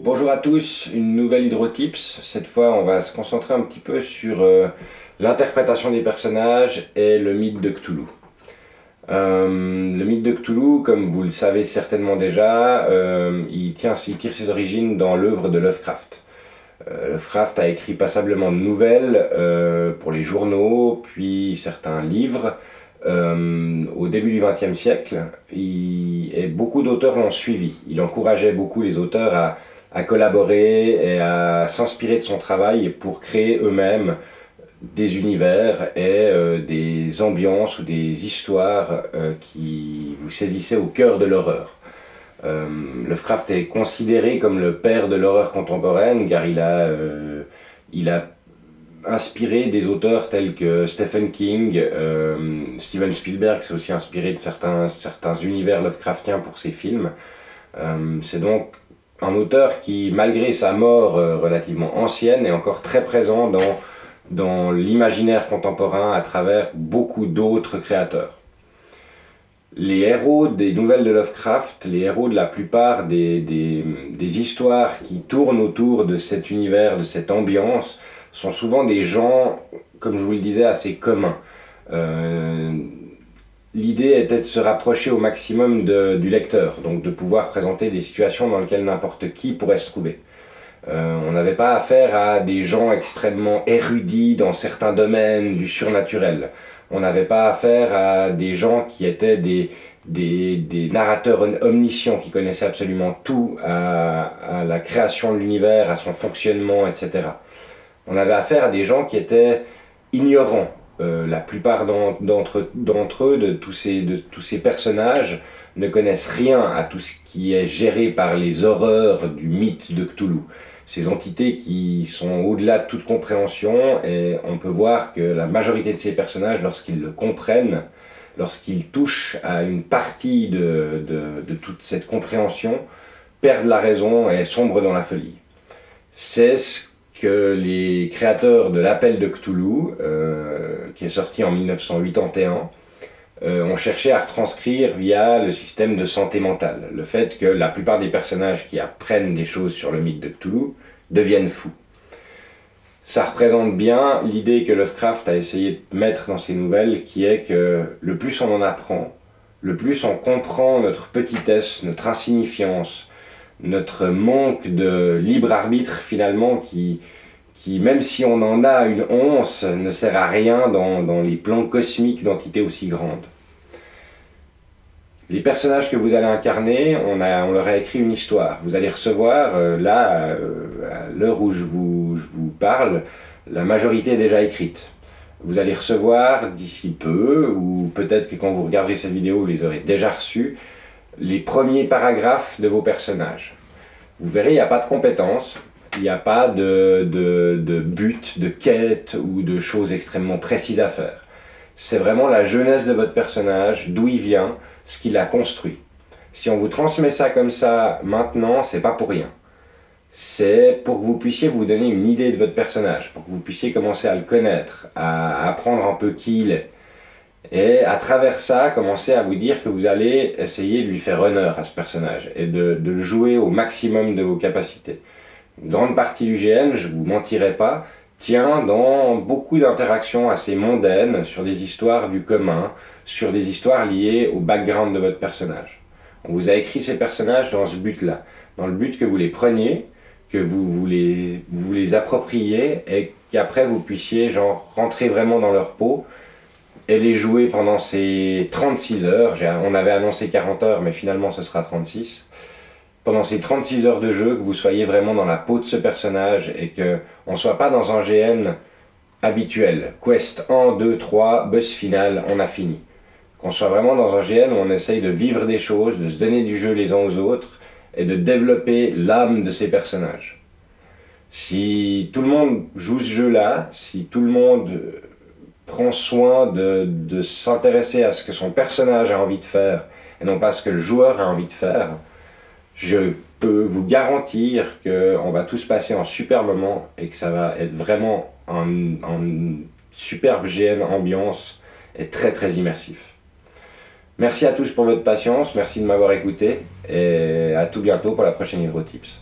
Bonjour à tous, une nouvelle Hydrotips. Cette fois, on va se concentrer un petit peu sur l'interprétation des personnages et le mythe de Cthulhu. Le mythe de Cthulhu, comme vous le savez certainement déjà, il tire ses origines dans l'œuvre de Lovecraft. Lovecraft a écrit passablement de nouvelles pour les journaux, puis certains livres au début du XXe siècle, et beaucoup d'auteurs l'ont suivi. Il encourageait beaucoup les auteurs à collaborer et à s'inspirer de son travail pour créer eux-mêmes des univers et des ambiances ou des histoires qui vous saisissaient au cœur de l'horreur. Lovecraft est considéré comme le père de l'horreur contemporaine car il a inspiré des auteurs tels que Stephen King, Steven Spielberg s'est aussi inspiré de certains univers Lovecraftiens pour ses films. C'est donc un auteur qui, malgré sa mort relativement ancienne, est encore très présent dans l'imaginaire contemporain à travers beaucoup d'autres créateurs. Les héros des nouvelles de Lovecraft, les héros de la plupart des histoires qui tournent autour de cet univers, de cette ambiance, sont souvent des gens, comme je vous le disais, assez communs. L'idée était de se rapprocher au maximum du lecteur, donc de pouvoir présenter des situations dans lesquelles n'importe qui pourrait se trouver. On n'avait pas affaire à des gens extrêmement érudits dans certains domaines du surnaturel. On n'avait pas affaire à des gens qui étaient des narrateurs omniscients qui connaissaient absolument tout à la création de l'univers, à son fonctionnement, etc. On avait affaire à des gens qui étaient ignorants. La plupart d'entre eux, de tous ces personnages, ne connaissent rien à tout ce qui est géré par les horreurs du mythe de Cthulhu. Ces entités qui sont au-delà de toute compréhension, et on peut voir que la majorité de ces personnages, lorsqu'ils le comprennent, lorsqu'ils touchent à une partie de toute cette compréhension, perdent la raison et sombrent dans la folie. C'est ce que les créateurs de l'Appel de Cthulhu, qui est sorti en 1981, ont cherché à retranscrire via le système de santé mentale. Le fait que la plupart des personnages qui apprennent des choses sur le mythe de Cthulhu deviennent fous. Ça représente bien l'idée que Lovecraft a essayé de mettre dans ses nouvelles, qui est que le plus on en apprend, le plus on comprend notre petitesse, notre insignifiance, notre manque de libre arbitre finalement qui même si on en a une once, ne sert à rien dans les plans cosmiques d'entités aussi grandes. Les personnages que vous allez incarner, on leur a écrit une histoire. Vous allez recevoir, à l'heure où je vous parle, la majorité est déjà écrite. Vous allez recevoir d'ici peu, ou peut-être que quand vous regarderez cette vidéo, vous les aurez déjà reçus, les premiers paragraphes de vos personnages. Vous verrez, il n'y a pas de compétences, il n'y a pas de but, de quête ou de choses extrêmement précises à faire. C'est vraiment la jeunesse de votre personnage, d'où il vient, ce qu'il a construit. Si on vous transmet ça comme ça maintenant, c'est pas pour rien. C'est pour que vous puissiez vous donner une idée de votre personnage, pour que vous puissiez commencer à le connaître, à apprendre un peu qui il est. Et à travers ça, commencer à vous dire que vous allez essayer de lui faire honneur à ce personnage et de le jouer au maximum de vos capacités. Une grande partie du GN, je ne vous mentirai pas, tient dans beaucoup d'interactions assez mondaines sur des histoires du commun, sur des histoires liées au background de votre personnage. On vous a écrit ces personnages dans ce but-là, dans le but que vous les preniez, que vous les appropriez et qu'après vous puissiez rentrer vraiment dans leur peau et les jouer pendant ces 36 heures. On avait annoncé 40 heures, mais finalement ce sera 36. Pendant ces 36 heures de jeu, que vous soyez vraiment dans la peau de ce personnage et qu'on ne soit pas dans un GN habituel. Quest 1, 2, 3, boss final, on a fini. Qu'on soit vraiment dans un GN où on essaye de vivre des choses, de se donner du jeu les uns aux autres et de développer l'âme de ces personnages. Si tout le monde joue ce jeu-là, si tout le monde prend soin de s'intéresser à ce que son personnage a envie de faire et non pas ce que le joueur a envie de faire, je peux vous garantir qu'on va tous passer un super moment et que ça va être vraiment un superbe GN ambiance et très très immersif. Merci à tous pour votre patience, merci de m'avoir écouté et à tout bientôt pour la prochaine HydroTips.